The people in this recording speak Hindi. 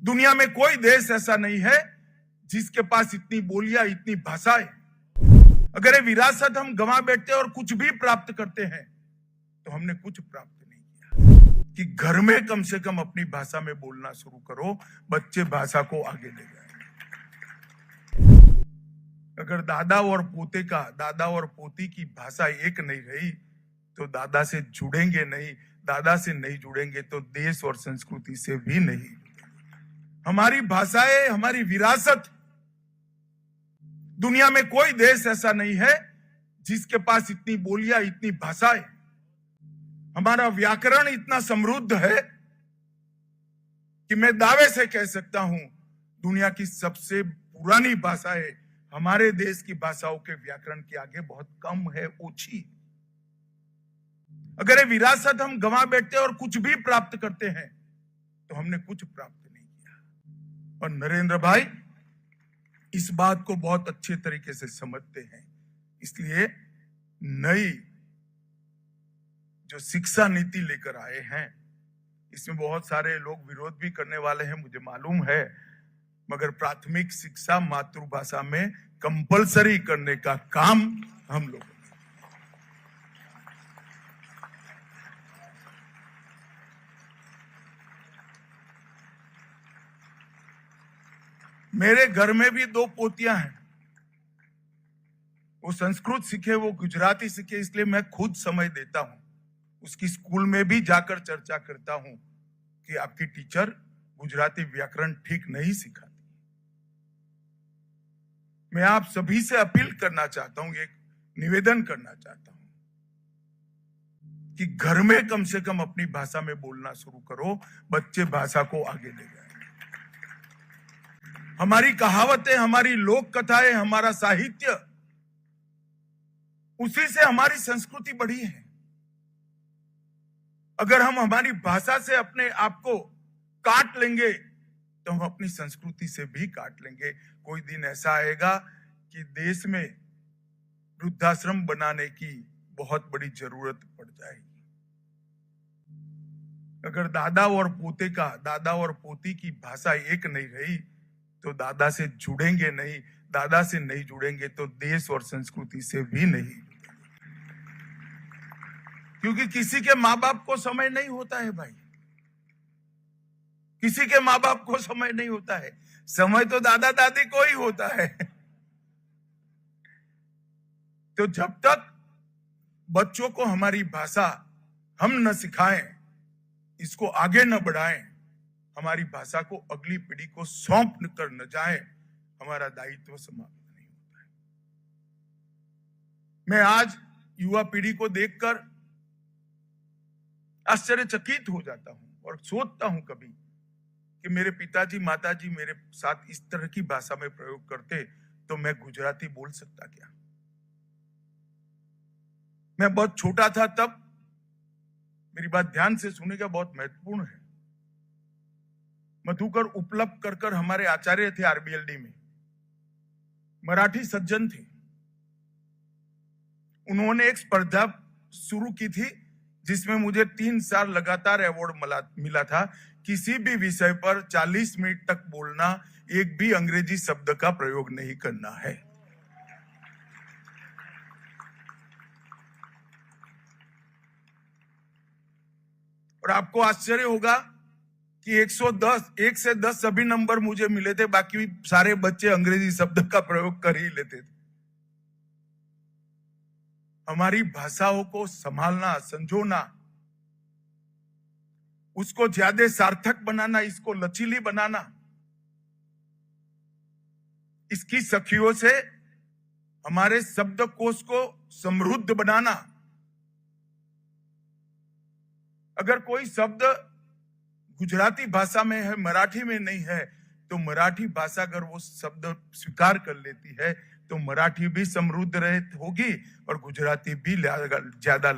दुनिया में कोई देश ऐसा नहीं है जिसके पास इतनी बोलियां, इतनी भाषाएं। अगर ये विरासत हम गंवा बैठते और कुछ भी प्राप्त करते हैं तो हमने कुछ प्राप्त नहीं किया। कि घर में कम से कम अपनी भाषा में बोलना शुरू करो, बच्चे भाषा को आगे ले जाए। अगर दादा और पोती की भाषा एक नहीं रही तो दादा से जुड़ेंगे नहीं, दादा से नहीं जुड़ेंगे तो देश और संस्कृति से भी नहीं। हमारी भाषाएं, हमारी विरासत, दुनिया में कोई देश ऐसा नहीं है जिसके पास इतनी बोलियां, इतनी भाषाएं। हमारा व्याकरण इतना समृद्ध है कि मैं दावे से कह सकता हूं दुनिया की सबसे पुरानी भाषाएं हमारे देश की भाषाओं के व्याकरण के आगे बहुत कम है, ओछी। अगर ये विरासत हम गंवा बैठते और कुछ भी प्राप्त करते हैं तो हमने कुछ प्राप्त नहीं किया। और नरेंद्र भाई इस बात को बहुत अच्छे तरीके से समझते हैं, इसलिए नई जो शिक्षा नीति लेकर आए हैं, इसमें बहुत सारे लोग विरोध भी करने वाले हैं, मुझे मालूम है, मगर प्राथमिक शिक्षा मातृभाषा में कंपलसरी करने का काम हम लोग। मेरे घर में भी 2 पोतियां हैं, वो संस्कृत सीखे, वो गुजराती सीखे, इसलिए मैं खुद समय देता हूं। उसकी स्कूल में भी जाकर चर्चा करता हूं कि आपकी टीचर गुजराती व्याकरण ठीक नहीं सिखाती। मैं आप सभी से अपील करना चाहता हूं, एक निवेदन करना चाहता हूं कि घर में कम से कम अपनी भाषा में बोलना शुरू करो, बच्चे भाषा को आगे ले जाए। हमारी कहावतें, हमारी लोक कथाएं, हमारा साहित्य, उसी से हमारी संस्कृति बढ़ी है। अगर हम हमारी भाषा से अपने आप को काट लेंगे तो हम अपनी संस्कृति से भी काट लेंगे। कोई दिन ऐसा आएगा कि देश में वृद्धाश्रम बनाने की बहुत बड़ी जरूरत पड़ जाएगी। अगर दादा और पोती की भाषा एक नहीं रही तो दादा से जुड़ेंगे नहीं, दादा से नहीं जुड़ेंगे तो देश और संस्कृति से भी नहीं। क्योंकि किसी के माँ बाप को समय नहीं होता है भाई, किसी के माँ बाप को समय नहीं होता है, समय तो दादा दादी को ही होता है। तो जब तक बच्चों को हमारी भाषा हम न सिखाएं, इसको आगे न बढ़ाएं, हमारी भाषा को अगली पीढ़ी को सौंप कर न जाए, हमारा दायित्व समाप्त नहीं होता है। मैं आज युवा पीढ़ी को देखकर आश्चर्यचकित हो जाता हूं और सोचता हूं कभी कि मेरे पिताजी माताजी मेरे साथ इस तरह की भाषा में प्रयोग करते तो मैं गुजराती बोल सकता क्या? मैं बहुत छोटा था तब, मेरी बात ध्यान से सुनेगा, बहुत महत्वपूर्ण है। मधुकर उपलब्ध कर हमारे आचार्य थे आरबीएलडी में, मराठी सज्जन थे। उन्होंने एक स्पर्धा शुरू की थी जिसमें मुझे 3 साल लगातार अवार्ड मिला था। किसी भी विषय पर 40 मिनट तक बोलना, एक भी अंग्रेजी शब्द का प्रयोग नहीं करना है। और आपको आश्चर्य होगा कि 1 से 10 सभी नंबर मुझे मिले थे, बाकी सारे बच्चे अंग्रेजी शब्द का प्रयोग कर ही लेते थे। हमारी भाषाओं को संभालना, संजोना, उसको ज्यादा सार्थक बनाना, इसको लचीली बनाना, इसकी सखियों से हमारे शब्दकोश को समृद्ध बनाना। अगर कोई शब्द गुजराती भाषा में है, मराठी में नहीं है, तो मराठी भाषा अगर वो शब्द स्वीकार कर लेती है तो मराठी भी समृद्ध होगी और गुजराती भी ज्यादा